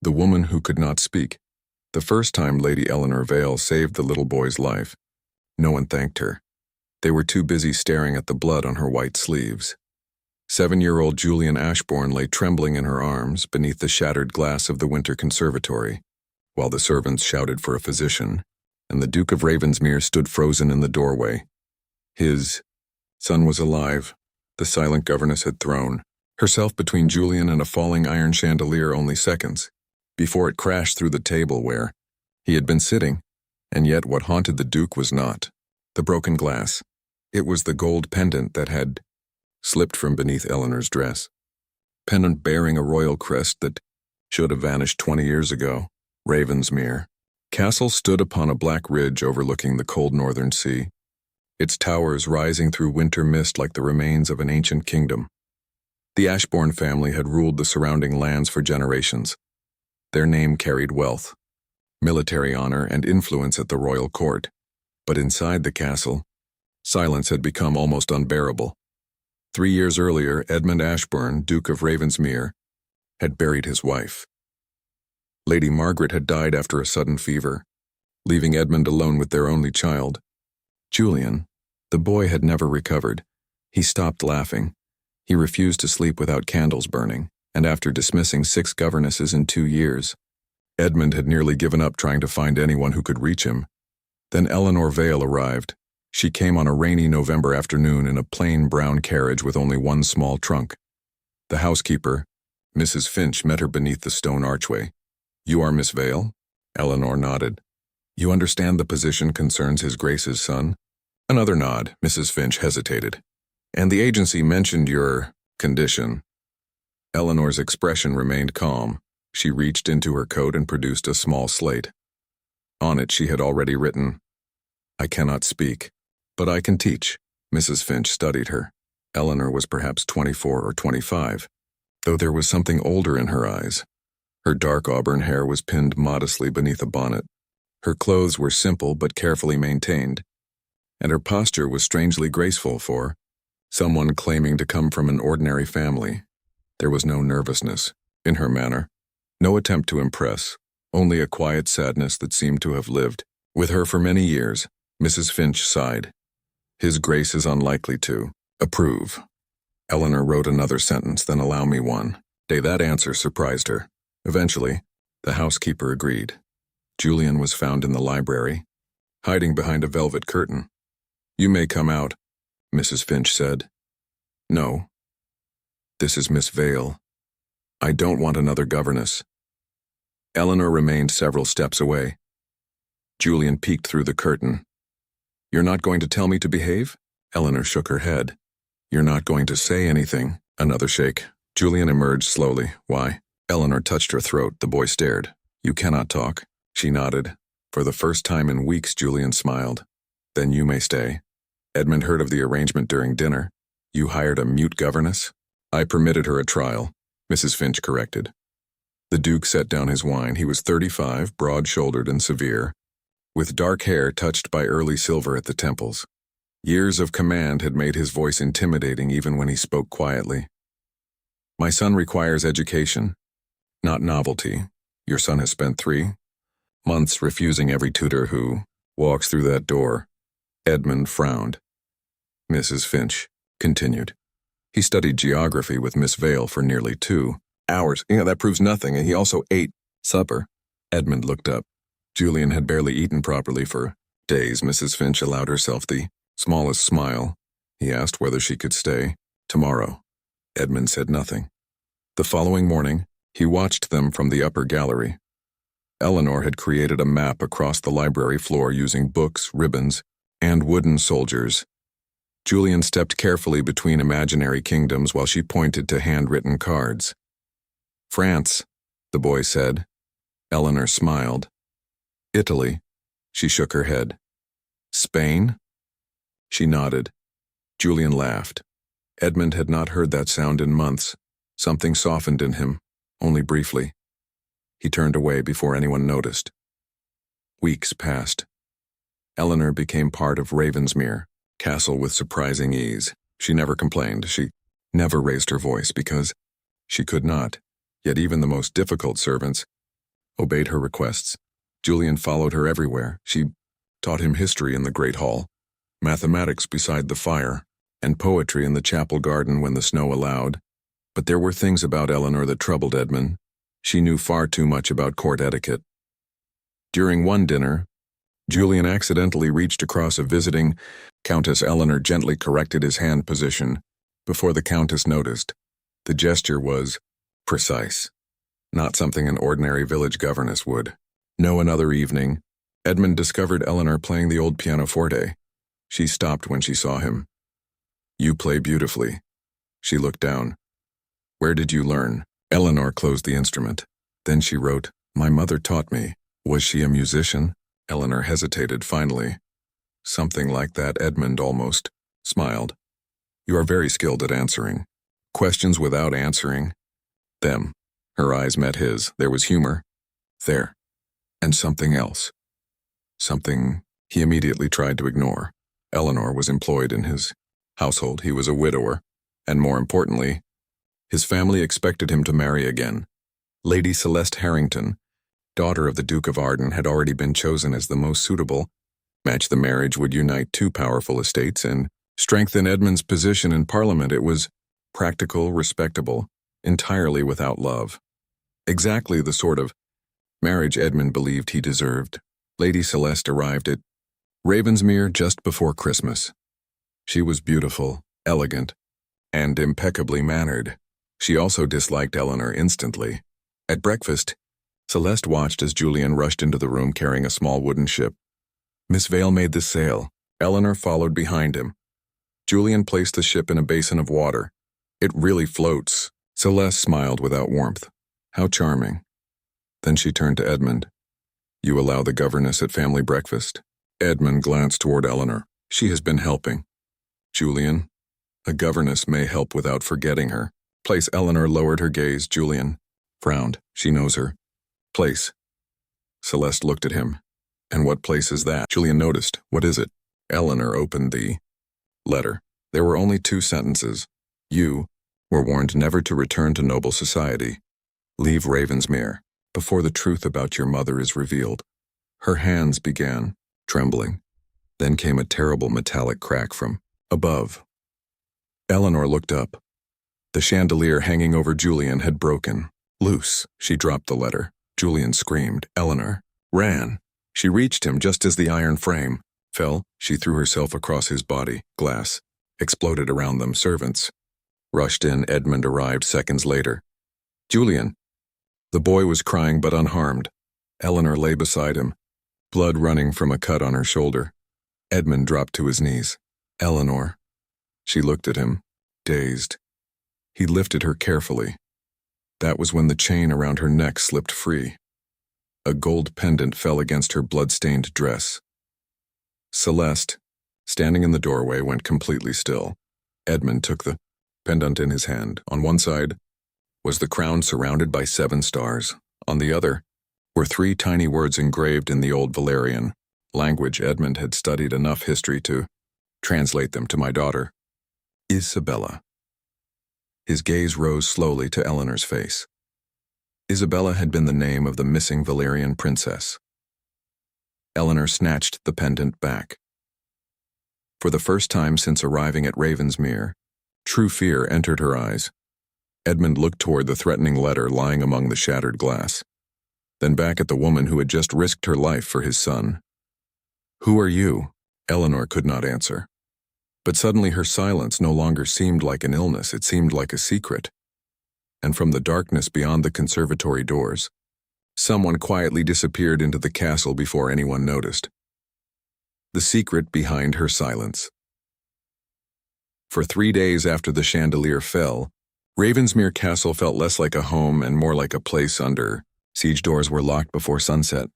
The woman who could not speak. The first time Lady Eleanor Vale saved the little boy's life, no one thanked her. They were too busy staring at the blood on her white sleeves. 7-year-old Julian Ashbourne lay trembling in her arms beneath the shattered glass of the winter conservatory, while the servants shouted for a physician, and the Duke of Ravensmere stood frozen in the doorway. His son was alive. The silent governess had thrown herself between Julian and a falling iron chandelier only seconds before it crashed through the table where he had been sitting, and yet what haunted the Duke was not the broken glass. It was the gold pendant that had slipped from beneath Eleanor's dress. Pendant bearing a royal crest that should have vanished 20 years ago. Ravensmere Castle stood upon a black ridge overlooking the cold northern sea, its towers rising through winter mist like the remains of an ancient kingdom. The Ashbourne family had ruled the surrounding lands for generations. Their name carried wealth, military honor, and influence at the royal court. But inside the castle, silence had become almost unbearable. 3 years earlier, Edmund Ashbourne, Duke of Ravensmere, had buried his wife. Lady Margaret had died after a sudden fever, leaving Edmund alone with their only child. Julian, the boy, had never recovered. He stopped laughing. He refused to sleep without candles burning, and after dismissing 6 governesses in 2 years, Edmund had nearly given up trying to find anyone who could reach him. Then Eleanor Vale arrived. She came on a rainy November afternoon in a plain brown carriage with only one small trunk. The housekeeper, Mrs. Finch, met her beneath the stone archway. "You are Miss Vale?" Eleanor nodded. "You understand the position concerns His Grace's son?" Another nod. Mrs. Finch hesitated. "And the agency mentioned your condition." Eleanor's expression remained calm. She reached into her coat and produced a small slate. On it she had already written, "I cannot speak, but I can teach." Mrs. Finch studied her. Eleanor was perhaps 24 or 25, though there was something older in her eyes. Her dark auburn hair was pinned modestly beneath a bonnet. Her clothes were simple but carefully maintained, and her posture was strangely graceful for someone claiming to come from an ordinary family. There was no nervousness in her manner, no attempt to impress, only a quiet sadness that seemed to have lived with her for many years. Mrs. Finch sighed. "His Grace is unlikely to approve." Eleanor wrote another sentence, then "allow me one." That answer surprised her. Eventually, the housekeeper agreed. Julian was found in the library, hiding behind a velvet curtain. "You may come out," Mrs. Finch said. "No. This is Miss Vale. I don't want another governess." Eleanor remained several steps away. Julian peeked through the curtain. "You're not going to tell me to behave?" Eleanor shook her head. "You're not going to say anything?" Another shake. Julian emerged slowly. "Why?" Eleanor touched her throat. The boy stared. "You cannot talk." She nodded. For the first time in weeks, Julian smiled. "Then you may stay." "Edmund heard of the arrangement during dinner. You hired a mute governess?" "I permitted her a trial," Mrs. Finch corrected. The Duke set down his wine. He was 35, broad-shouldered and severe, with dark hair touched by early silver at the temples. Years of command had made his voice intimidating even when he spoke quietly. "My son requires education, not novelty. Your son has spent 3 months refusing every tutor who walks through that door." Edmund frowned. Mrs. Finch continued. "He studied geography with Miss Vale for nearly 2 hours. That proves nothing, and he also ate supper." Edmund looked up. Julian had barely eaten properly for days. Mrs. Finch allowed herself the smallest smile. He asked whether she could stay. "Tomorrow." Edmund said nothing. The following morning, he watched them from the upper gallery. Eleanor had created a map across the library floor using books, ribbons, and wooden soldiers. Julian stepped carefully between imaginary kingdoms while she pointed to handwritten cards. "France," the boy said. Eleanor smiled. "Italy." She shook her head. "Spain?" She nodded. Julian laughed. Edmund had not heard that sound in months. Something softened in him, only briefly. He turned away before anyone noticed. Weeks passed. Eleanor became part of Ravensmere Castle with surprising ease. She never complained. She never raised her voice because she could not. Yet even the most difficult servants obeyed her requests. Julian followed her everywhere. She taught him history in the Great Hall, mathematics beside the fire, and poetry in the chapel garden when the snow allowed. But there were things about Eleanor that troubled Edmund. She knew far too much about court etiquette. During one dinner, Julian accidentally reached across a visiting. Countess Eleanor gently corrected his hand position before the Countess noticed. The gesture was precise, not something an ordinary village governess would. No, another evening, Edmund discovered Eleanor playing the old pianoforte. She stopped when she saw him. "You play beautifully." She looked down. "Where did you learn?" Eleanor closed the instrument. Then she wrote, "My mother taught me." "Was she a musician?" Eleanor hesitated finally. "Something like that," Edmund almost smiled. "You are very skilled at answering questions without answering them." Her eyes met his. There was humor there, and something else. Something he immediately tried to ignore. Eleanor was employed in his household. He was a widower, and more importantly, his family expected him to marry again. Lady Celeste Harrington, daughter of the Duke of Arden, had already been chosen as the most suitable match. The marriage would unite two powerful estates and strengthen Edmund's position in Parliament. It was practical, respectable, entirely without love. Exactly the sort of marriage Edmund believed he deserved. Lady Celeste arrived at Ravensmere just before Christmas. She was beautiful, elegant, and impeccably mannered. She also disliked Eleanor instantly. At breakfast, Celeste watched as Julian rushed into the room carrying a small wooden ship. "Miss Vale made the sail." Eleanor followed behind him. Julian placed the ship in a basin of water. "It really floats." Celeste smiled without warmth. "How charming." Then she turned to Edmund. "You allow the governess at family breakfast?" Edmund glanced toward Eleanor. "She has been helping." "Julian, a governess may help without forgetting her." "Place." Eleanor lowered her gaze. Julian frowned. "She knows her place." Celeste looked at him. "And what place is that?" Julian noticed. "What is it?" Eleanor opened the letter. There were only 2 sentences. "You were warned never to return to noble society. Leave Ravensmere before the truth about your mother is revealed." Her hands began trembling. Then came a terrible metallic crack from above. Eleanor looked up. The chandelier hanging over Julian had broken loose. She dropped the letter. Julian screamed. Eleanor ran. She reached him just as the iron frame fell. She threw herself across his body. Glass exploded around them. Servants rushed in. Edmund arrived seconds later. "Julian." The boy was crying but unharmed. Eleanor lay beside him, blood running from a cut on her shoulder. Edmund dropped to his knees. "Eleanor." She looked at him, dazed. He lifted her carefully. That was when the chain around her neck slipped free. A gold pendant fell against her blood-stained dress. Celeste, standing in the doorway, went completely still. Edmund took the pendant in his hand. On one side was the crown surrounded by 7 stars. On the other were 3 tiny words engraved in the old Valerian language. Edmund had studied enough history to translate them. "To my daughter, Isabella." His gaze rose slowly to Eleanor's face. Isabella had been the name of the missing Valerian princess. Eleanor snatched the pendant back. For the first time since arriving at Ravensmere, true fear entered her eyes. Edmund looked toward the threatening letter lying among the shattered glass, then back at the woman who had just risked her life for his son. "Who are you?" Eleanor could not answer. But suddenly her silence no longer seemed like an illness, it seemed like a secret. And from the darkness beyond the conservatory doors, someone quietly disappeared into the castle before anyone noticed. The secret behind her silence. For 3 days after the chandelier fell, Ravensmere Castle felt less like a home and more like a place under siege. Doors were locked before sunset.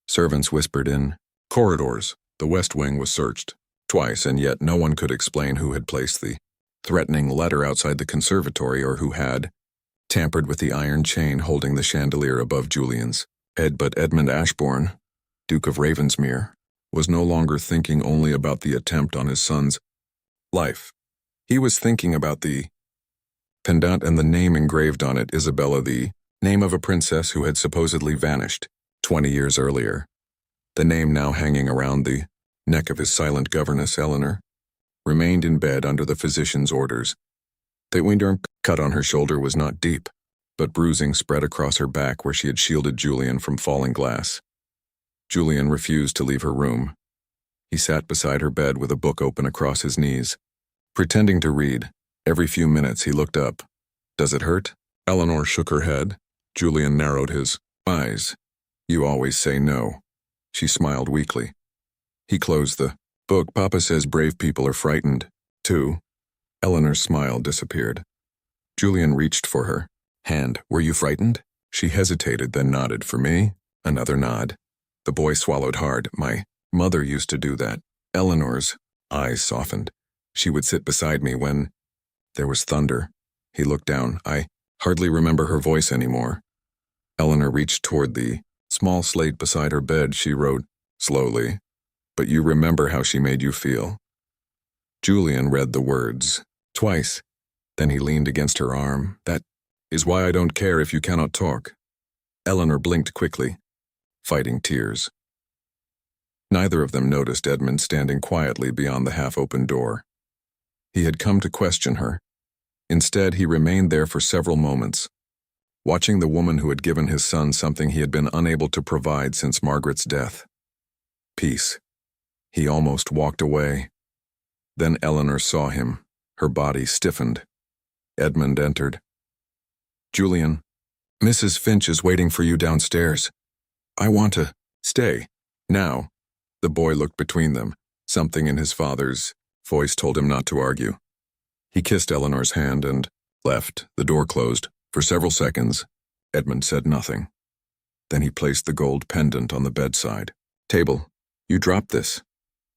Servants whispered in corridors. The west wing was searched twice, and yet no one could explain who had placed the threatening letter outside the conservatory or who had tampered with the iron chain holding the chandelier above Julian's head. But Edmund Ashbourne, Duke of Ravensmere, was no longer thinking only about the attempt on his son's life. He was thinking about the pendant and the name engraved on it, Isabella the Name of a princess who had supposedly vanished 20 years earlier. The name now hanging around the neck of his silent governess, Eleanor, remained in bed under the physician's orders. The wound cut on her shoulder was not deep, but bruising spread across her back where she had shielded Julian from falling glass. Julian refused to leave her room. He sat beside her bed with a book open across his knees. Pretending to read, every few minutes he looked up. Does it hurt? Eleanor shook her head. Julian narrowed his eyes. You always say no. She smiled weakly. He closed the book. Papa says brave people are frightened, too. Eleanor's smile disappeared. Julian reached for her hand. Were you frightened? She hesitated, then nodded. For me? Another nod. The boy swallowed hard. My mother used to do that. Eleanor's eyes softened. She would sit beside me when there was thunder. He looked down. I hardly remember her voice anymore. Eleanor reached toward the small slate beside her bed. She wrote slowly, but you remember how she made you feel. Julian read the words twice. Then he leaned against her arm. That is why I don't care if you cannot talk. Eleanor blinked quickly, fighting tears. Neither of them noticed Edmund standing quietly beyond the half-open door. He had come to question her. Instead, he remained there for several moments, watching the woman who had given his son something he had been unable to provide since Margaret's death. Peace. He almost walked away. Then Eleanor saw him. Her body stiffened. Edmund entered. Julian, Mrs. Finch is waiting for you downstairs. I want to stay. Now. The boy looked between them. Something in his father's voice told him not to argue. He kissed Eleanor's hand and left. The door closed. For several seconds, Edmund said nothing. Then he placed the gold pendant on the bedside. Table, you dropped this.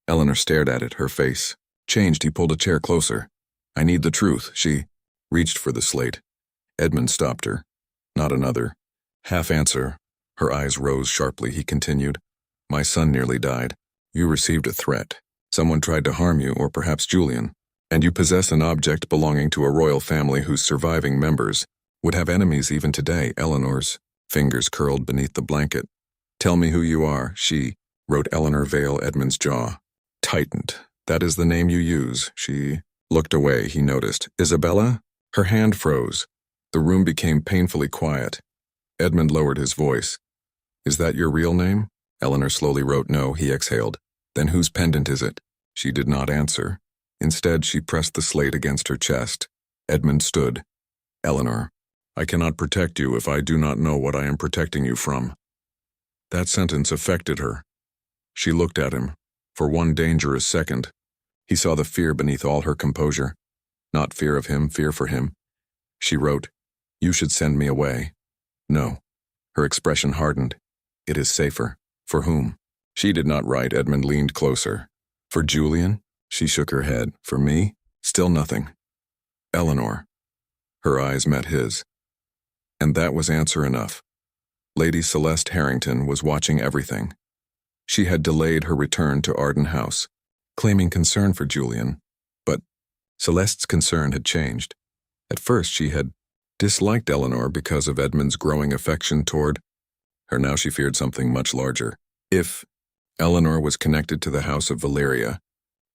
Eleanor stared at it, her face changed. He pulled a chair closer. I need the truth. She reached for the slate. Edmund stopped her. Not another half answer. Her eyes rose sharply. He continued. My son nearly died. You received a threat. Someone tried to harm you, or perhaps Julian. And you possess an object belonging to a royal family whose surviving members would have enemies even today. Eleanor's fingers curled beneath the blanket. Tell me who you are, she wrote. Eleanor Vale. Edmund's jaw tightened. That is the name you use. She looked away. He noticed. Isabella? Her hand froze. The room became painfully quiet. Edmund lowered his voice. Is that your real name? Eleanor slowly wrote no. He exhaled. Then whose pendant is it? She did not answer. Instead, she pressed the slate against her chest. Edmund stood. Eleanor, I cannot protect you if I do not know what I am protecting you from. That sentence affected her. She looked at him. For one dangerous second, he saw the fear beneath all her composure. Not fear of him, fear for him. She wrote, You should send me away. No. Her expression hardened. It is safer. For whom? She did not write. Edmund leaned closer. For Julian? She shook her head. For me? Still nothing. Eleanor. Her eyes met his. And that was answer enough. Lady Celeste Harrington was watching everything. She had delayed her return to Arden House, claiming concern for Julian. But Celeste's concern had changed. At first she had disliked Eleanor because of Edmund's growing affection toward her. Now she feared something much larger. If Eleanor was connected to the House of Valyria,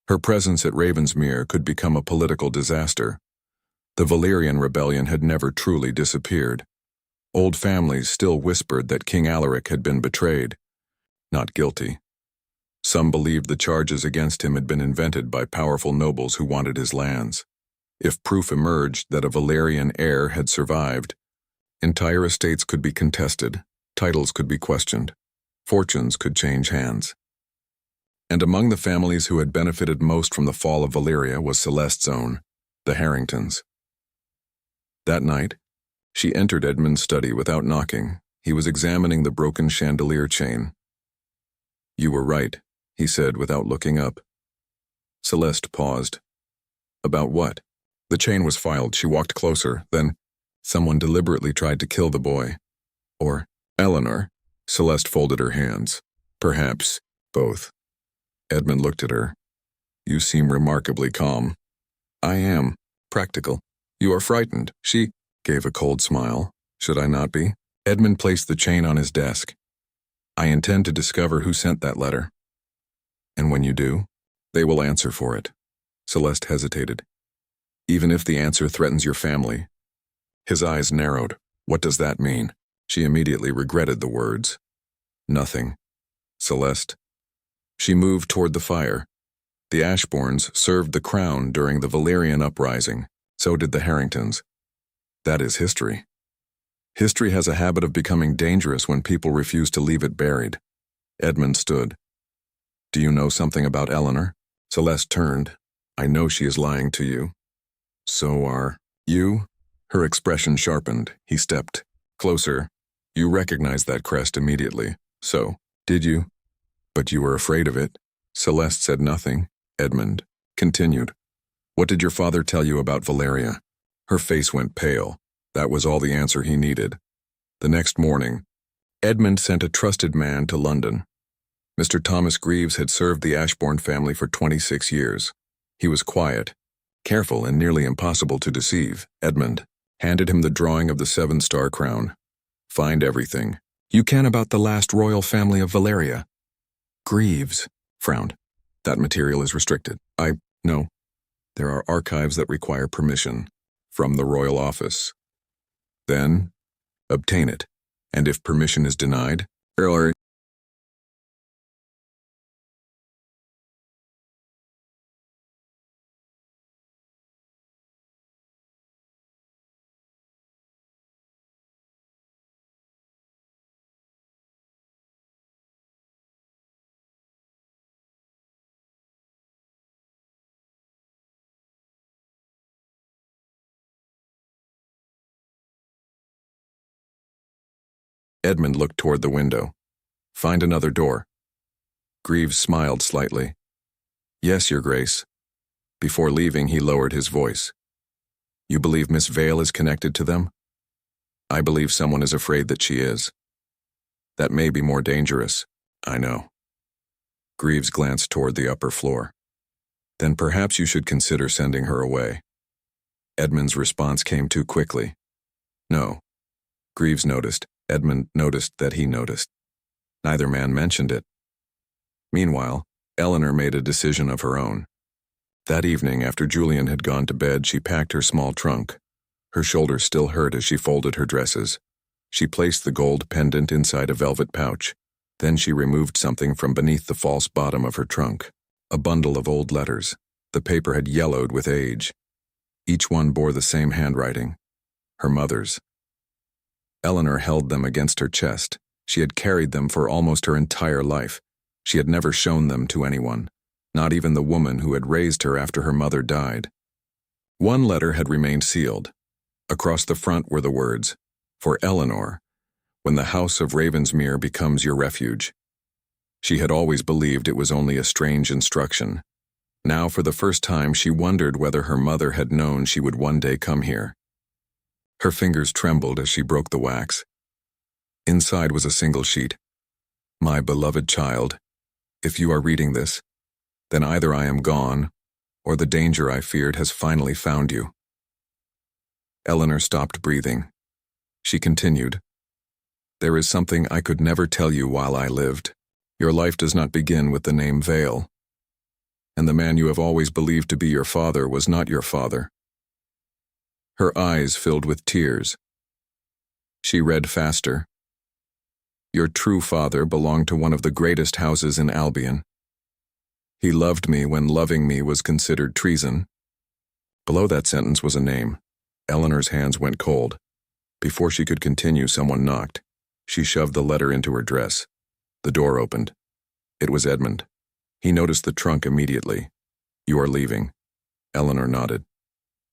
her presence at Ravensmere could become a political disaster. The Valyrian rebellion had never truly disappeared. Old families still whispered that King Alaric had been betrayed, not guilty. Some believed the charges against him had been invented by powerful nobles who wanted his lands. If proof emerged that a Valyrian heir had survived, entire estates could be contested, titles could be questioned, fortunes could change hands. And among the families who had benefited most from the fall of Valyria was Celeste's own, the Harringtons. That night, she entered Edmund's study without knocking. He was examining the broken chandelier chain. You were right, he said without looking up. Celeste paused. About what? The chain was filed. She walked closer. Then someone deliberately tried to kill the boy. Or Eleanor. Celeste folded her hands. Perhaps both. Edmund looked at her. You seem remarkably calm. I am. Practical. You are frightened. She gave a cold smile. Should I not be? Edmund placed the chain on his desk. I intend to discover who sent that letter. And when you do, they will answer for it. Celeste hesitated. Even if the answer threatens your family. His eyes narrowed. What does that mean? She immediately regretted the words. Nothing. Celeste. She moved toward the fire. The Ashbournes served the crown during the Valerian uprising. So did the Harringtons. That is history. History has a habit of becoming dangerous when people refuse to leave it buried. Edmund stood. Do you know something about Eleanor? Celeste turned. I know she is lying to you. So are you? Her expression sharpened. He stepped closer. You recognized that crest immediately. So, did you? But you were afraid of it. Celeste said nothing. Edmund continued. What did your father tell you about Valeria? Her face went pale. That was all the answer he needed. The next morning, Edmund sent a trusted man to London. Mr. Thomas Greaves had served the Ashbourne family for 26 years. He was quiet, careful, and nearly impossible to deceive. Edmund handed him the drawing of the 7-star crown. Find everything you can about the last royal family of Valeria. Greaves frowned. That material is restricted. No. There are archives that require permission from the royal office. Then, obtain it, and if permission is denied, Edmund looked toward the window. Find another door. Greaves smiled slightly. Yes, Your Grace. Before leaving, he lowered his voice. You believe Miss Vale is connected to them? I believe someone is afraid that she is. That may be more dangerous. I know. Greaves glanced toward the upper floor. Then perhaps you should consider sending her away. Edmund's response came too quickly. No. Greaves noticed. Edmund noticed that he noticed. Neither man mentioned it. Meanwhile, Eleanor made a decision of her own. That evening, after Julian had gone to bed, she packed her small trunk. Her shoulders still hurt as she folded her dresses. She placed the gold pendant inside a velvet pouch. Then she removed something from beneath the false bottom of her trunk. A bundle of old letters. The paper had yellowed with age. Each one bore the same handwriting. Her mother's. Eleanor held them against her chest. She had carried them for almost her entire life. She had never shown them to anyone, not even the woman who had raised her after her mother died. One letter had remained sealed. Across the front were the words, For Eleanor, when the house of Ravensmere becomes your refuge. She had always believed it was only a strange instruction. Now, for the first time, she wondered whether her mother had known she would one day come here. Her fingers trembled as she broke the wax. Inside was a single sheet. My beloved child, if you are reading this, then either I am gone, or the danger I feared has finally found you. Eleanor stopped breathing. She continued, There is something I could never tell you while I lived. Your life does not begin with the name Vale. And the man you have always believed to be your father was not your father. Her eyes filled with tears. She read faster. Your true father belonged to one of the greatest houses in Albion. He loved me when loving me was considered treason. Below that sentence was a name. Eleanor's hands went cold. Before she could continue, someone knocked. She shoved the letter into her dress. The door opened. It was Edmund. He noticed the trunk immediately. You are leaving. Eleanor nodded.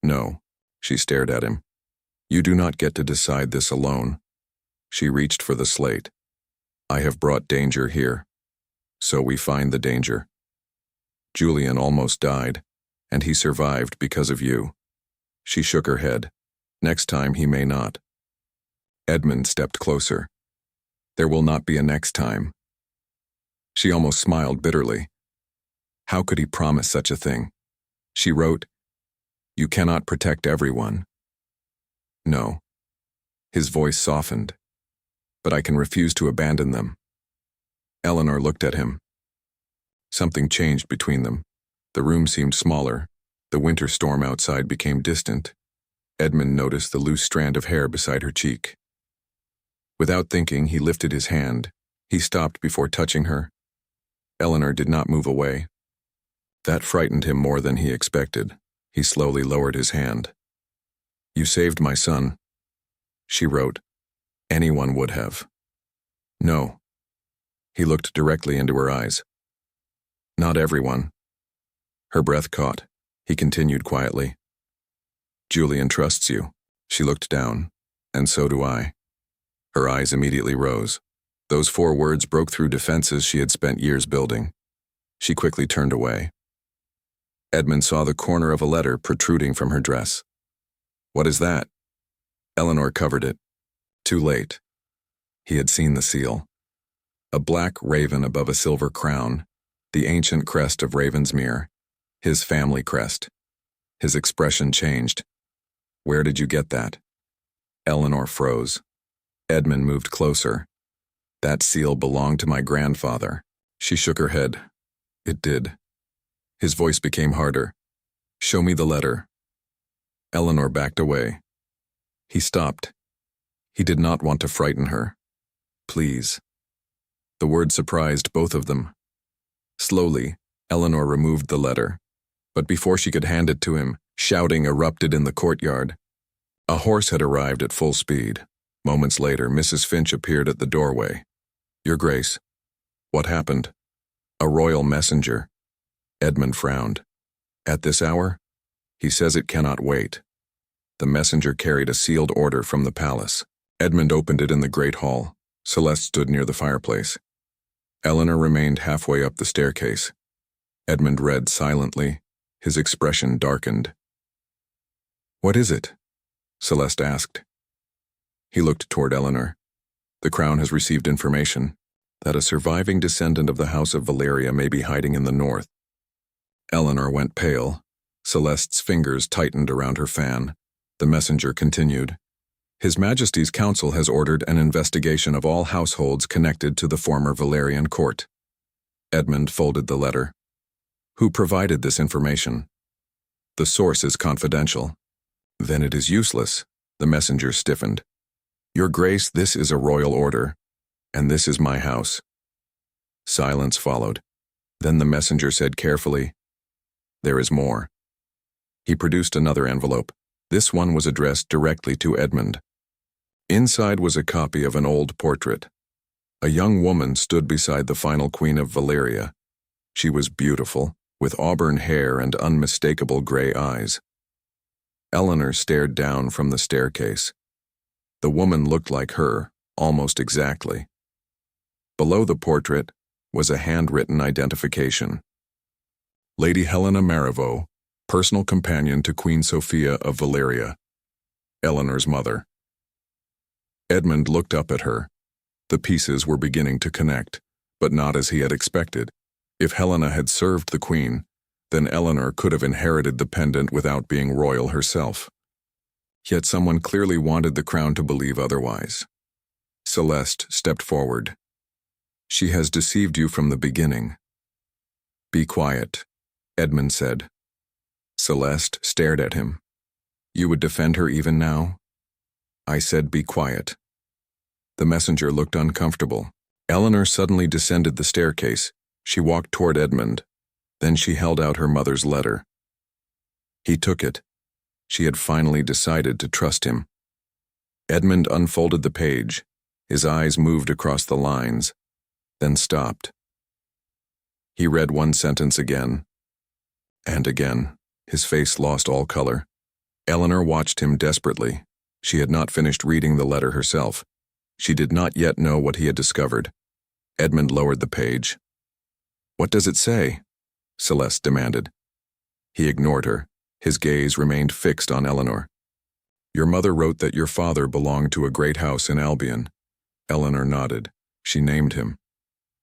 No. She stared at him. You do not get to decide this alone. She reached for the slate. I have brought danger here. So we find the danger. Julian almost died, and he survived because of you. She shook her head. Next time he may not. Edmund stepped closer. There will not be a next time. She almost smiled bitterly. How could he promise such a thing? She wrote, You cannot protect everyone. No. His voice softened. But I can refuse to abandon them. Eleanor looked at him. Something changed between them. The room seemed smaller. The winter storm outside became distant. Edmund noticed the loose strand of hair beside her cheek. Without thinking, he lifted his hand. He stopped before touching her. Eleanor did not move away. That frightened him more than he expected. He slowly lowered his hand. "You saved my son," she wrote. "Anyone would have." "No." He looked directly into her eyes. "Not everyone." Her breath caught. He continued quietly. "Julian trusts you." She looked down. "And so do I." Her eyes immediately rose. Those 4 words broke through defenses she had spent years building. She quickly turned away. Edmund saw the corner of a letter protruding from her dress. "What is that?" Eleanor covered it. Too late. He had seen the seal. A black raven above a silver crown, the ancient crest of Ravensmere, his family crest. His expression changed. "Where did you get that?" Eleanor froze. Edmund moved closer. "That seal belonged to my grandfather." She shook her head. "It did." His voice became harder. "Show me the letter." Eleanor backed away. He stopped. He did not want to frighten her. "Please." The word surprised both of them. Slowly, Eleanor removed the letter. But before she could hand it to him, shouting erupted in the courtyard. A horse had arrived at full speed. Moments later, Mrs. Finch appeared at the doorway. "Your Grace." "What happened?" "A royal messenger." Edmund frowned. "At this hour?" "He says it cannot wait." The messenger carried a sealed order from the palace. Edmund opened it in the great hall. Celeste stood near the fireplace. Eleanor remained halfway up the staircase. Edmund read silently. His expression darkened. "What is it?" Celeste asked. He looked toward Eleanor. "The Crown has received information that a surviving descendant of the House of Valeria may be hiding in the north." Eleanor went pale. Celeste's fingers tightened around her fan. The messenger continued. "His Majesty's Council has ordered an investigation of all households connected to the former Valerian court." Edmund folded the letter. "Who provided this information?" "The source is confidential." "Then it is useless." The messenger stiffened. "Your Grace, this is a royal order, and this is my house." Silence followed. Then the messenger said carefully, "There is more." He produced another envelope. This one was addressed directly to Edmund. Inside was a copy of an old portrait. A young woman stood beside the final queen of Valeria. She was beautiful, with auburn hair and unmistakable gray eyes. Eleanor stared down from the staircase. The woman looked like her, almost exactly. Below the portrait was a handwritten identification. Lady Helena Marivaux, personal companion to Queen Sophia of Valeria, Eleanor's mother. Edmund looked up at her. The pieces were beginning to connect, but not as he had expected. If Helena had served the queen, then Eleanor could have inherited the pendant without being royal herself. Yet someone clearly wanted the crown to believe otherwise. Celeste stepped forward. "She has deceived you from the beginning." "Be quiet," Edmund said. Celeste stared at him. "You would defend her even now?" "I said be quiet." The messenger looked uncomfortable. Eleanor suddenly descended the staircase. She walked toward Edmund. Then she held out her mother's letter. He took it. She had finally decided to trust him. Edmund unfolded the page. His eyes moved across the lines, then stopped. He read one sentence again, and again. His face lost all color. Eleanor watched him desperately. She had not finished reading the letter herself. She did not yet know what he had discovered. Edmund lowered the page. "What does it say?" Celeste demanded. He ignored her. His gaze remained fixed on Eleanor. "Your mother wrote that your father belonged to a great house in Albion." Eleanor nodded. She named him.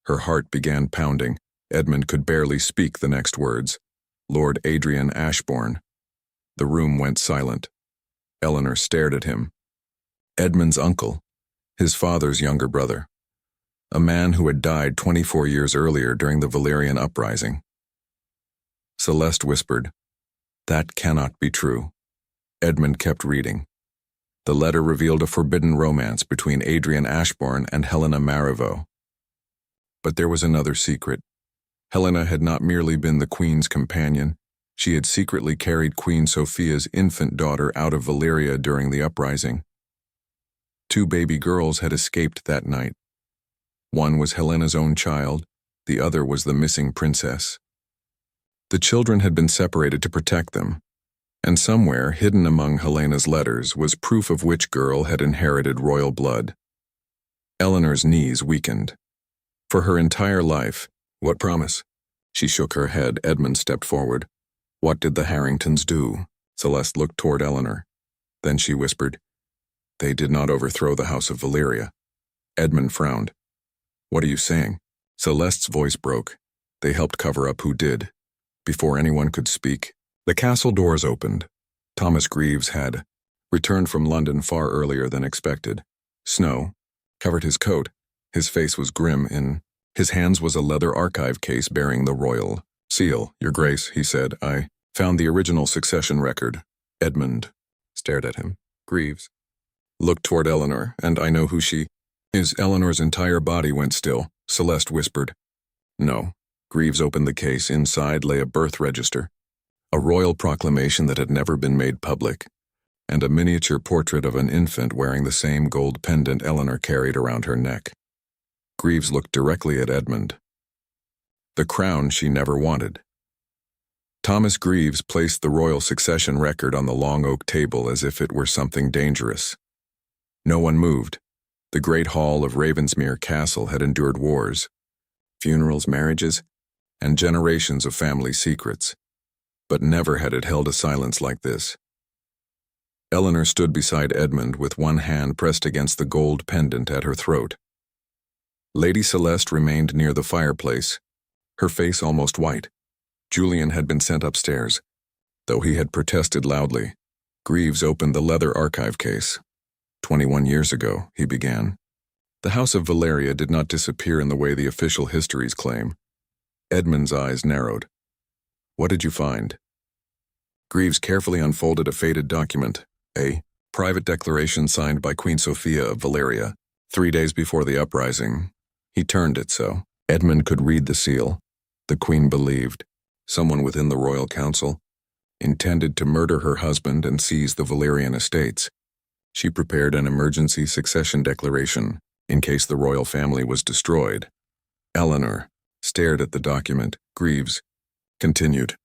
Her heart began pounding. Edmund could barely speak the next words. "Lord Adrian Ashbourne." The room went silent. Eleanor stared at him. Edmund's uncle, his father's younger brother, a man who had died 24 years earlier during the Valerian uprising. Celeste whispered, "That cannot be true." Edmund kept reading. The letter revealed a forbidden romance between Adrian Ashbourne and Helena Marivaux. But there was another secret. Helena had not merely been the Queen's companion, she had secretly carried Queen Sophia's infant daughter out of Valyria during the uprising. 2 baby girls had escaped that night. One was Helena's own child, the other was the missing princess. The children had been separated to protect them, and somewhere hidden among Helena's letters was proof of which girl had inherited royal blood. Eleanor's knees weakened. For her entire life, what promise? She shook her head. Edmund stepped forward. What did the Harringtons do? Celeste looked toward Eleanor. Then she whispered, "They did not overthrow the House of Valyria." Edmund frowned. "What are you saying?" Celeste's voice broke. "They helped cover up who did." Before anyone could speak, the castle doors opened. Thomas Greaves had returned from London far earlier than expected. Snow covered his coat. His face was grim. In his hands was a leather archive case bearing the royal seal. "Your Grace," he said, "I found the original succession record." Edmund stared at him. Greaves looked toward Eleanor, "And I know who she is." Eleanor's entire body went still. Celeste whispered, "No." Greaves opened the case. Inside lay a birth register, a royal proclamation that had never been made public, and a miniature portrait of an infant wearing the same gold pendant Eleanor carried around her neck. Greaves looked directly at Edmund. The crown she never wanted. Thomas Greaves placed the royal succession record on the long oak table as if it were something dangerous. No one moved. The great hall of Ravensmere Castle had endured wars, funerals, marriages, and generations of family secrets, but never had it held a silence like this. Eleanor stood beside Edmund with one hand pressed against the gold pendant at her throat. Lady Celeste remained near the fireplace, her face almost white. Julian had been sent upstairs, though he had protested loudly. Greaves opened the leather archive case. 21 years ago, he began. The House of Valyria did not disappear in the way the official histories claim. Edmund's eyes narrowed. "What did you find?" Greaves carefully unfolded a faded document, a private declaration signed by Queen Sophia of Valyria, 3 days before the uprising. He turned it so Edmund could read the seal. The Queen believed someone within the royal council intended to murder her husband and seize the Valyrian estates. She prepared an emergency succession declaration in case the royal family was destroyed. Eleanor stared at the document. Greaves continued.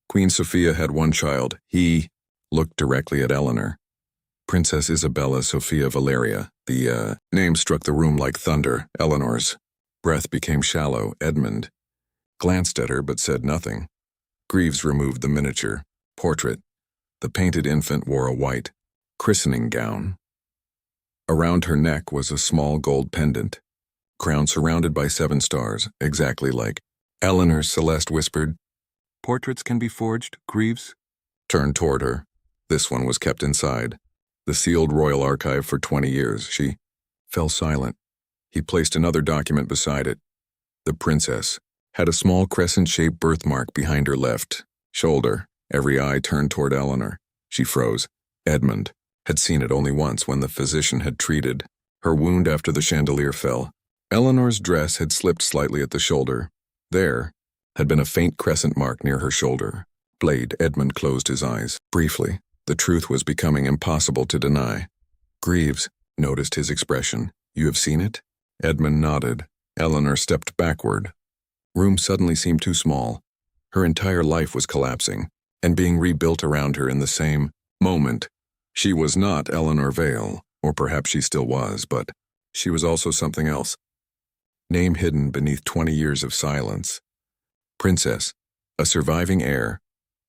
Queen Sophia had one child. He looked directly at Eleanor. Princess Isabella Sophia Valyria. The name struck the room like thunder. Eleanor's breath became shallow. Edmund glanced at her but said nothing. Greaves removed the miniature portrait. The painted infant wore a white christening gown. Around her neck was a small gold pendant, crown surrounded by 7 stars, exactly like Eleanor. Celeste whispered, "Portraits can be forged." Greaves turned toward her. This one was kept inside the sealed royal archive for 20 years. She fell silent. He placed another document beside it. The princess had a small crescent-shaped birthmark behind her left shoulder. Every eye turned toward Eleanor. She froze. Edmund had seen it only once, when the physician had treated her wound after the chandelier fell. Eleanor's dress had slipped slightly at the shoulder. There had been a faint crescent mark near her shoulder. Blade. Edmund closed his eyes. Briefly, the truth was becoming impossible to deny. Greaves noticed his expression. "You have seen it?" Edmund nodded. Eleanor stepped backward. Room suddenly seemed too small. Her entire life was collapsing and being rebuilt around her in the same moment. She was not Eleanor Vale, or perhaps she still was, but she was also something else. Name hidden beneath 20 years of silence. Princess, a surviving heir,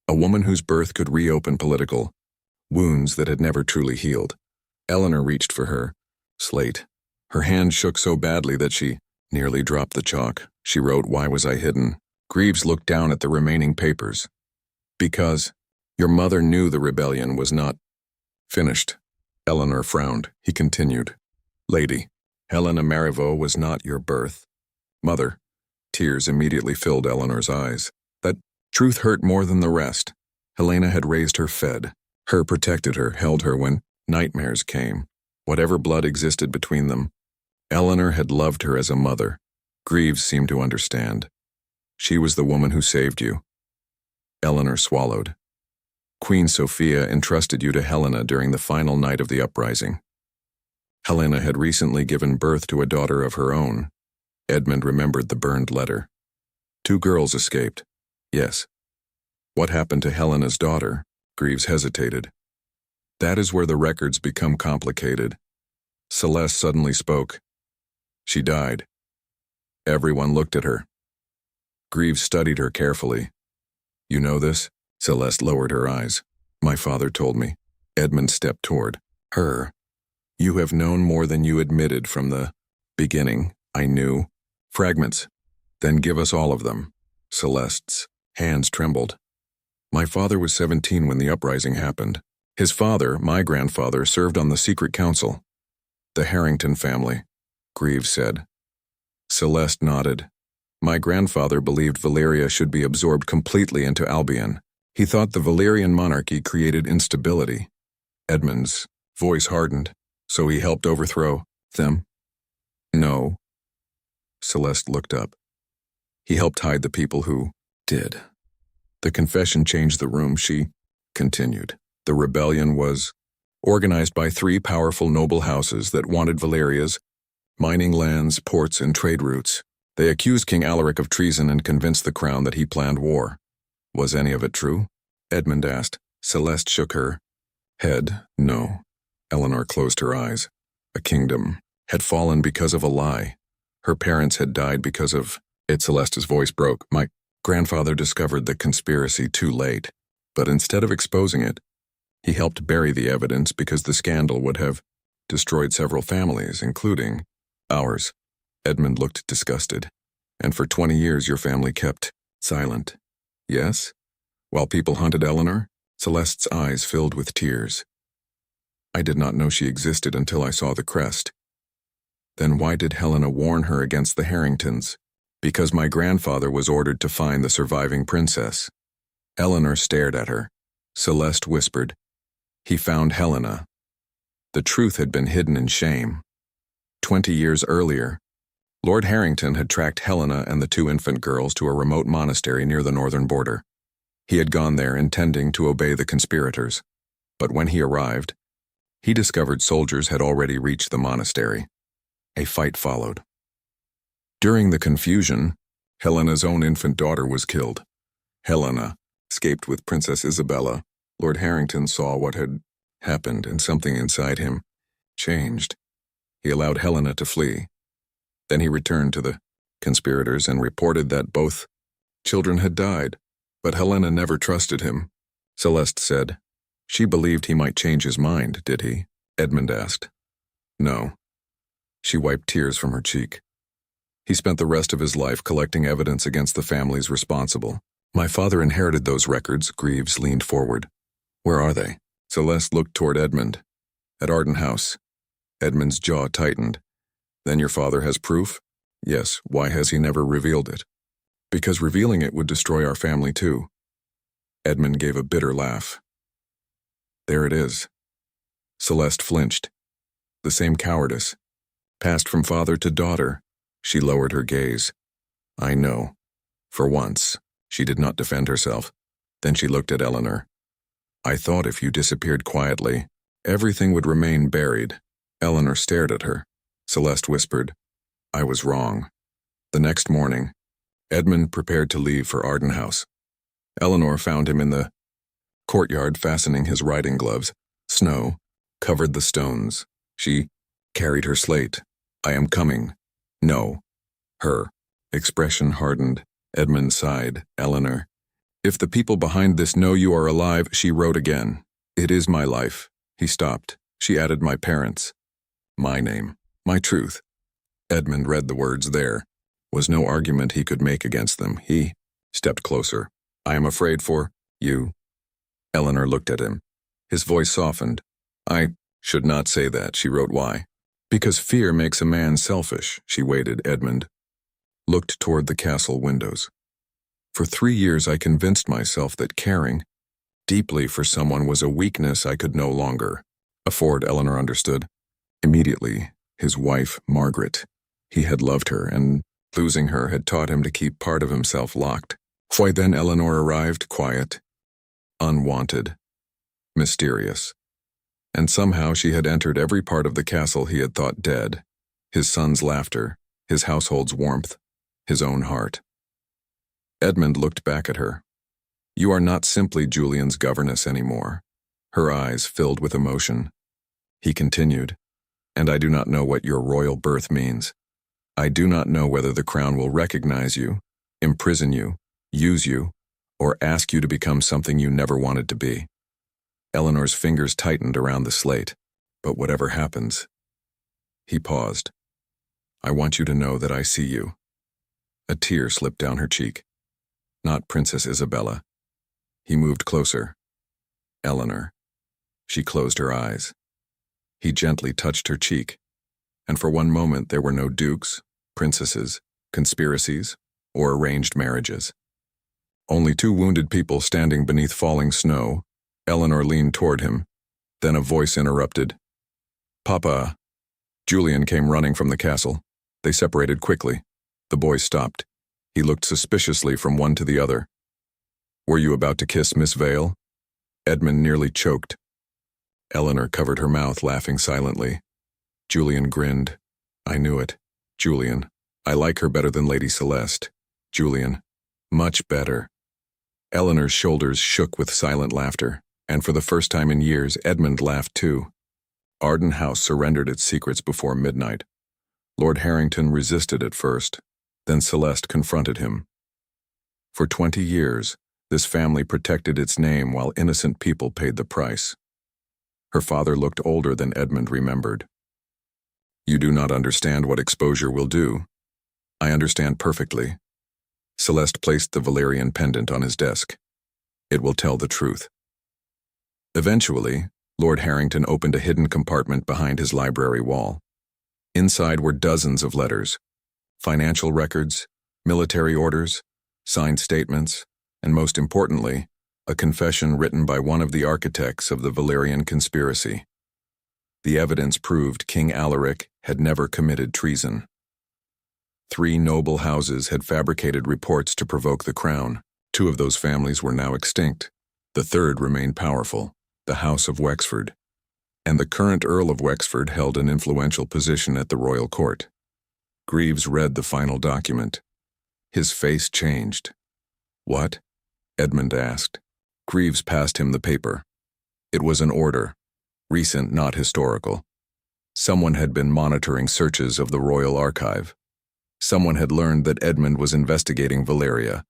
a woman whose birth could reopen political wounds that had never truly healed. Eleanor reached for her slate. Her hand shook so badly that she nearly dropped the chalk. She wrote, "Why was I hidden?" Greaves looked down at the remaining papers. "Because your mother knew the rebellion was not finished." Eleanor frowned. He continued. Lady, Helena Marivaux was not your birth. Mother. Tears immediately filled Eleanor's eyes. That truth hurt more than the rest. Helena had raised her, fed her, protected her, held her when nightmares came. Whatever blood existed between them, Eleanor had loved her as a mother. Greaves seemed to understand. She was the woman who saved you. Eleanor swallowed. Queen Sophia entrusted you to Helena during the final night of the uprising. Helena had recently given birth to a daughter of her own. Edmund remembered the burned letter. 2 girls escaped. Yes. What happened to Helena's daughter? Greaves hesitated. That is where the records become complicated. Celeste suddenly spoke. She died. Everyone looked at her. Greaves studied her carefully. You know this? Celeste lowered her eyes. My father told me. Edmund stepped toward her. You have known more than you admitted from the beginning. I knew. Fragments. Then give us all of them. Celeste's hands trembled. My father was 17 when the uprising happened. His father, my grandfather, served on the secret council. The Harrington family, Greaves said. Celeste nodded. My grandfather believed Valyria should be absorbed completely into Albion. He thought the Valyrian monarchy created instability. Edmund's voice hardened, so he helped overthrow them. No. Celeste looked up. He helped hide the people who did. The confession changed the room, she continued. The rebellion was organized by 3 powerful noble houses that wanted Valyria's mining lands, ports, and trade routes. They accused King Alaric of treason and convinced the crown that he planned war. Was any of it true? Edmund asked. Celeste shook her head. No. Eleanor closed her eyes. A kingdom had fallen because of a lie. Her parents had died because of it. Celeste's voice broke. My grandfather discovered the conspiracy too late, but instead of exposing it, he helped bury the evidence because the scandal would have destroyed several families, including ours. Edmund looked disgusted. And for 20 years your family kept silent. Yes? While people hunted Eleanor? Celeste's eyes filled with tears. I did not know she existed until I saw the crest. Then why did Helena warn her against the Harringtons? Because my grandfather was ordered to find the surviving princess. Eleanor stared at her. Celeste whispered, He found Helena. The truth had been hidden in shame. 20 years earlier, Lord Harrington had tracked Helena and the 2 infant girls to a remote monastery near the northern border. He had gone there intending to obey the conspirators, but when he arrived, he discovered soldiers had already reached the monastery. A fight followed. During the confusion, Helena's own infant daughter was killed. Helena escaped with Princess Isabella. Lord Harrington saw what had happened, and something inside him changed. He allowed Helena to flee. Then he returned to the conspirators and reported that both children had died, but Helena never trusted him. Celeste said, She believed he might change his mind, did he? Edmund asked. No. She wiped tears from her cheek. He spent the rest of his life collecting evidence against the families responsible. My father inherited those records. Greaves leaned forward. Where are they? Celeste looked toward Edmund. At Arden House. Edmund's jaw tightened. Then your father has proof? Yes. Why has he never revealed it? Because revealing it would destroy our family too. Edmund gave a bitter laugh. There it is. Celeste flinched. The same cowardice. Passed from father to daughter. She lowered her gaze. I know. For once, she did not defend herself. Then she looked at Eleanor. I thought if you disappeared quietly, everything would remain buried. Eleanor stared at her. Celeste whispered, I was wrong. The next morning, Edmund prepared to leave for Arden House. Eleanor found him in the courtyard fastening his riding gloves. Snow covered the stones. She carried her slate. I am coming. No. Her expression hardened. Edmund sighed. Eleanor. If the people behind this know you are alive, she wrote again. It is my life. He stopped. She added my parents. My name. My truth. Edmund read the words there. Was no argument he could make against them. He stepped closer. I am afraid for you. Eleanor looked at him. His voice softened. Should not say that, she wrote. Why? Because fear makes a man selfish. She waited. Edmund looked toward the castle windows. For 3 years I convinced myself that caring deeply for someone was a weakness I could no longer afford. Eleanor understood. Immediately, his wife, Margaret. He had loved her, and losing her had taught him to keep part of himself locked. Why then Eleanor arrived, quiet, unwanted, mysterious. And somehow she had entered every part of the castle he had thought dead. His son's laughter, his household's warmth, his own heart. Edmund looked back at her. You are not simply Julian's governess anymore. Her eyes filled with emotion. He continued, and I do not know what your royal birth means. I do not know whether the crown will recognize you, imprison you, use you, or ask you to become something you never wanted to be. Eleanor's fingers tightened around the slate. But whatever happens, he paused. I want you to know that I see you. A tear slipped down her cheek. Not Princess Isabella. He moved closer. Eleanor. She closed her eyes. He gently touched her cheek, and for one moment there were no dukes, princesses, conspiracies, or arranged marriages. Only 2 wounded people standing beneath falling snow. Eleanor leaned toward him. Then a voice interrupted. Papa. Julian came running from the castle. They separated quickly. The boy stopped. He looked suspiciously from one to the other. Were you about to kiss Miss Vale? Edmund nearly choked. Eleanor covered her mouth, laughing silently. Julian grinned. I knew it. Julian. I like her better than Lady Celeste. Julian. Much better. Eleanor's shoulders shook with silent laughter, and for the first time in years, Edmund laughed too. Arden House surrendered its secrets before midnight. Lord Harrington resisted at first, then Celeste confronted him. For 20 years, this family protected its name while innocent people paid the price. Her father looked older than Edmund remembered. You do not understand what exposure will do. I understand perfectly. Celeste placed the Valerian pendant on his desk. It will tell the truth. Eventually, Lord Harrington opened a hidden compartment behind his library wall. Inside were dozens of letters, financial records, military orders, signed statements, and most importantly, a confession written by one of the architects of the Valerian conspiracy. The evidence proved King Alaric had never committed treason. 3 noble houses had fabricated reports to provoke the crown. 2 of those families were now extinct. The 3rd remained powerful, the House of Wexford. And the current Earl of Wexford held an influential position at the royal court. Greaves read the final document. His face changed. What? Edmund asked. Greaves passed him the paper. It was an order, recent, not historical. Someone had been monitoring searches of the royal archive. Someone had learned that Edmund was investigating Valeria,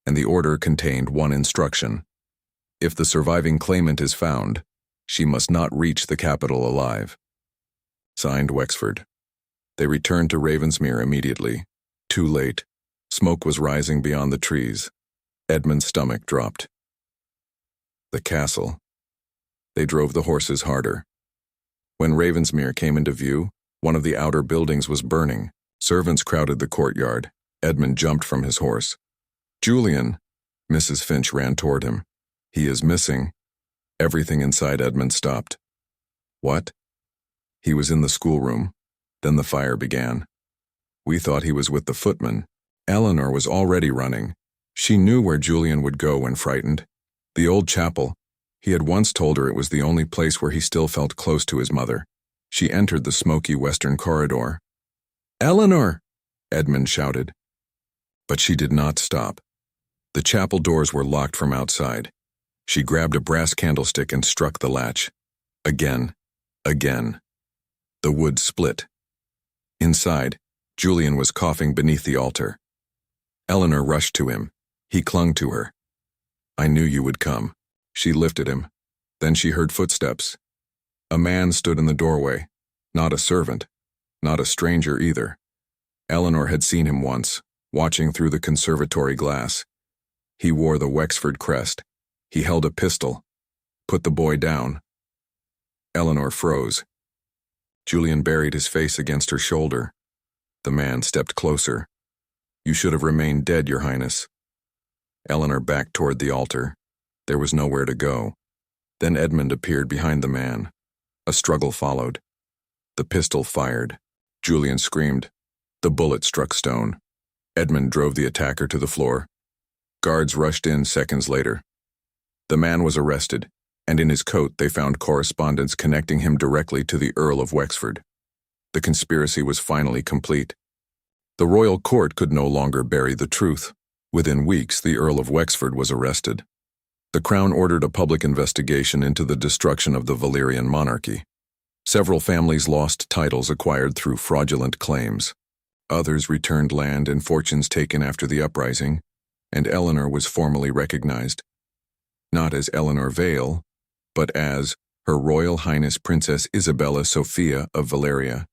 and the order contained one instruction. If the surviving claimant is found, she must not reach the capital alive. Signed, Wexford. They returned to Ravensmere immediately. Too late. Smoke was rising beyond the trees. Edmund's stomach dropped. The castle. They drove the horses harder. When Ravensmere came into view, one of the outer buildings was burning. Servants crowded the courtyard. Edmund jumped from his horse. Julian! Mrs. Finch ran toward him. He is missing. Everything inside Edmund stopped. What? He was in the schoolroom. Then the fire began. We thought he was with the footman. Eleanor was already running. She knew where Julian would go when frightened. The old chapel. He had once told her it was the only place where he still felt close to his mother. She entered the smoky western corridor. Eleanor! Edmund shouted. But she did not stop. The chapel doors were locked from outside. She grabbed a brass candlestick and struck the latch. Again. Again. The wood split. Inside, Julian was coughing beneath the altar. Eleanor rushed to him. He clung to her. I knew you would come. She lifted him. Then she heard footsteps. A man stood in the doorway. Not a servant. Not a stranger either. Eleanor had seen him once, watching through the conservatory glass. He wore the Wexford crest. He held a pistol. Put the boy down. Eleanor froze. Julian buried his face against her shoulder. The man stepped closer. "You should have remained dead, Your Highness." Eleanor backed toward the altar. There was nowhere to go. Then Edmund appeared behind the man. A struggle followed. The pistol fired. Julian screamed. The bullet struck stone. Edmund drove the attacker to the floor. Guards rushed in seconds later. The man was arrested, and in his coat they found correspondence connecting him directly to the Earl of Wexford. The conspiracy was finally complete. The royal court could no longer bury the truth. Within weeks, the Earl of Wexford was arrested. The Crown ordered a public investigation into the destruction of the Valerian monarchy. Several families lost titles acquired through fraudulent claims. Others returned land and fortunes taken after the uprising, and Eleanor was formally recognized. Not as Eleanor Vale, but as Her Royal Highness Princess Isabella Sophia of Valeria.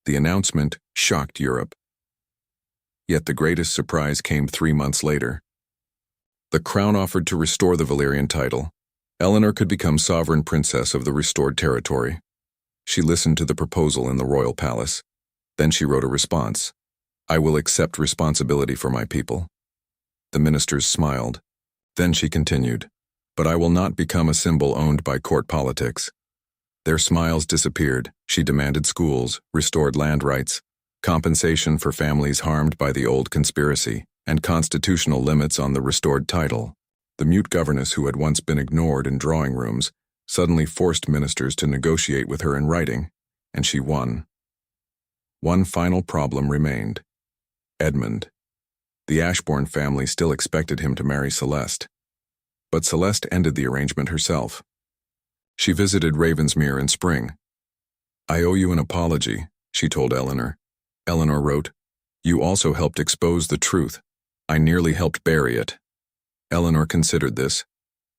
The announcement shocked Europe. Yet the greatest surprise came 3 months later. The Crown offered to restore the Valerian title. Eleanor could become sovereign princess of the restored territory. She listened to the proposal in the royal palace. Then she wrote a response. "I will accept responsibility for my people." The ministers smiled. Then she continued, "But I will not become a symbol owned by court politics." Their smiles disappeared. She demanded schools, restored land rights, compensation for families harmed by the old conspiracy, and constitutional limits on the restored title. The mute governess who had once been ignored in drawing rooms suddenly forced ministers to negotiate with her in writing, and she won. One final problem remained. Edmund. The Ashbourne family still expected him to marry Celeste. But Celeste ended the arrangement herself. She visited Ravensmere in spring. "I owe you an apology," she told Eleanor. Eleanor wrote, "You also helped expose the truth. I nearly helped bury it." Eleanor considered this,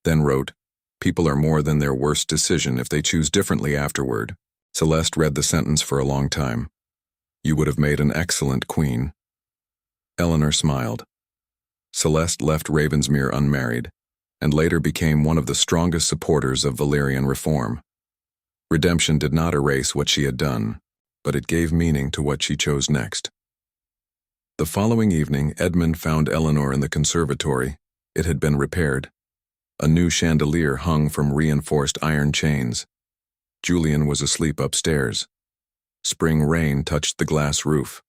then wrote, "People are more than their worst decision if they choose differently afterward." Celeste read the sentence for a long time. "You would have made an excellent queen." Eleanor smiled. Celeste left Ravensmere unmarried, and later became one of the strongest supporters of Valerian reform. Redemption did not erase what she had done, but it gave meaning to what she chose next. The following evening, Edmund found Eleanor in the conservatory. It had been repaired. A new chandelier hung from reinforced iron chains. Julian was asleep upstairs. Spring rain touched the glass roof.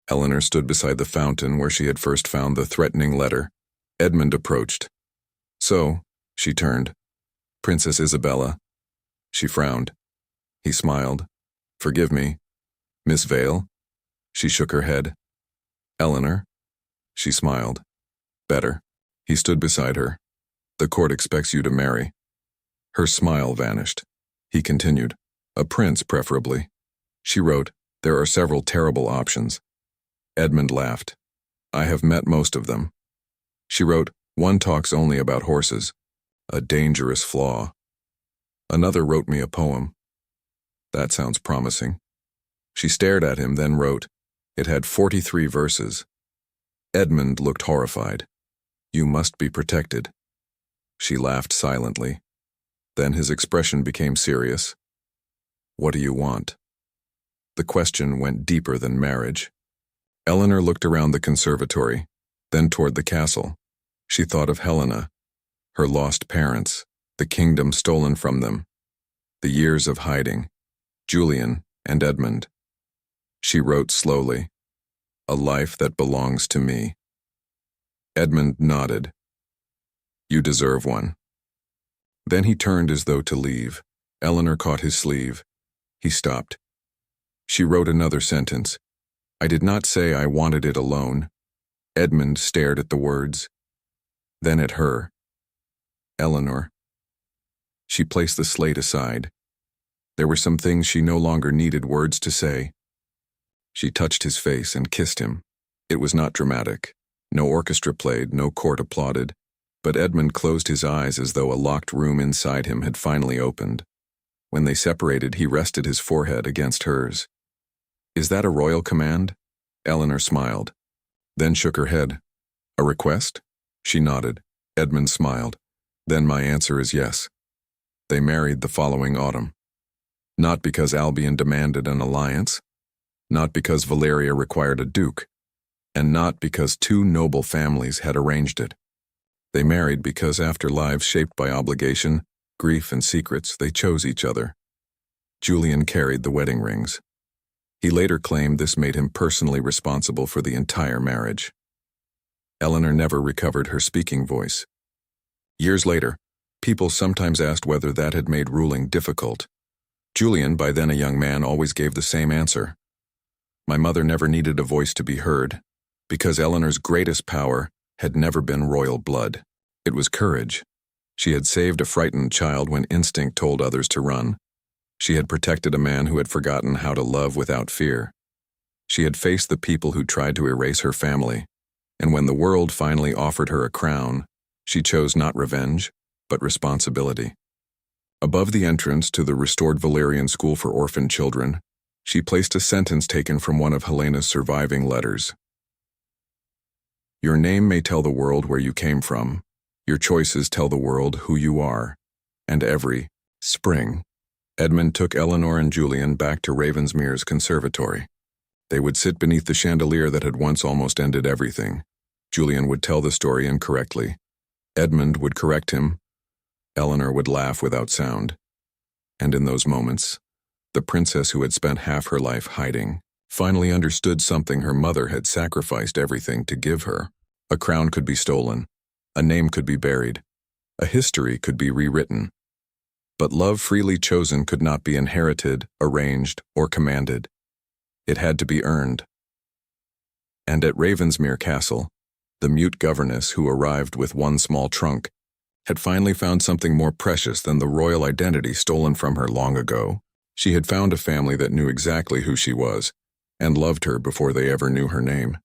Eleanor stood beside the fountain where she had first found the threatening letter. Edmund approached. "So," she turned. "Princess Isabella." She frowned. He smiled. "Forgive me. Miss Vale?" She shook her head. "Eleanor?" She smiled. "Better." He stood beside her. "The court expects you to marry." Her smile vanished. He continued, "A prince, preferably." She wrote, "There are several terrible options." Edmund laughed. "I have met most of them." She wrote, "One talks only about horses. A dangerous flaw." Another wrote me a poem. That sounds promising. She stared at him, then wrote. It had 43 verses. Edmund looked horrified. "You must be protected." She laughed silently. Then his expression became serious. "What do you want?" The question went deeper than marriage. Eleanor looked around the conservatory, then toward the castle. She thought of Helena, her lost parents, the kingdom stolen from them, the years of hiding, Julian and Edmund. She wrote slowly, "A life that belongs to me." Edmund nodded. "You deserve one." Then he turned as though to leave. Eleanor caught his sleeve. He stopped. She wrote another sentence. "I did not say I wanted it alone." Edmund stared at the words, then at her. "Eleanor." She placed the slate aside. There were some things she no longer needed words to say. She touched his face and kissed him. It was not dramatic. No orchestra played, no court applauded, but Edmund closed his eyes as though a locked room inside him had finally opened. When they separated, he rested his forehead against hers. "Is that a royal command?" Eleanor smiled, then shook her head. "A request?" She nodded. Edmund smiled. "Then my answer is yes." They married the following autumn. Not because Albion demanded an alliance, not because Valeria required a duke, and not because two noble families had arranged it. They married because after lives shaped by obligation, grief, and secrets, they chose each other. Julian carried the wedding rings. He later claimed this made him personally responsible for the entire marriage. Eleanor never recovered her speaking voice. Years later, people sometimes asked whether that had made ruling difficult. Julian, by then a young man, always gave the same answer. My mother never needed a voice to be heard, because Eleanor's greatest power had never been royal blood. It was courage. She had saved a frightened child when instinct told others to run. She had protected a man who had forgotten how to love without fear. She had faced the people who tried to erase her family, and when the world finally offered her a crown, she chose not revenge, but responsibility. Above the entrance to the restored Valerian School for Orphan Children, she placed a sentence taken from one of Helena's surviving letters. Your name may tell the world where you came from. Your choices tell the world who you are. And every spring, Edmund took Eleanor and Julian back to Ravensmere's conservatory. They would sit beneath the chandelier that had once almost ended everything. Julian would tell the story incorrectly. Edmund would correct him. Eleanor would laugh without sound. And in those moments, the princess who had spent half her life hiding finally understood something her mother had sacrificed everything to give her. A crown could be stolen. A name could be buried. A history could be rewritten. But love freely chosen could not be inherited, arranged, or commanded. It had to be earned. And at Ravensmere Castle, the mute governess who arrived with one small trunk had finally found something more precious than the royal identity stolen from her long ago. She had found a family that knew exactly who she was and loved her before they ever knew her name.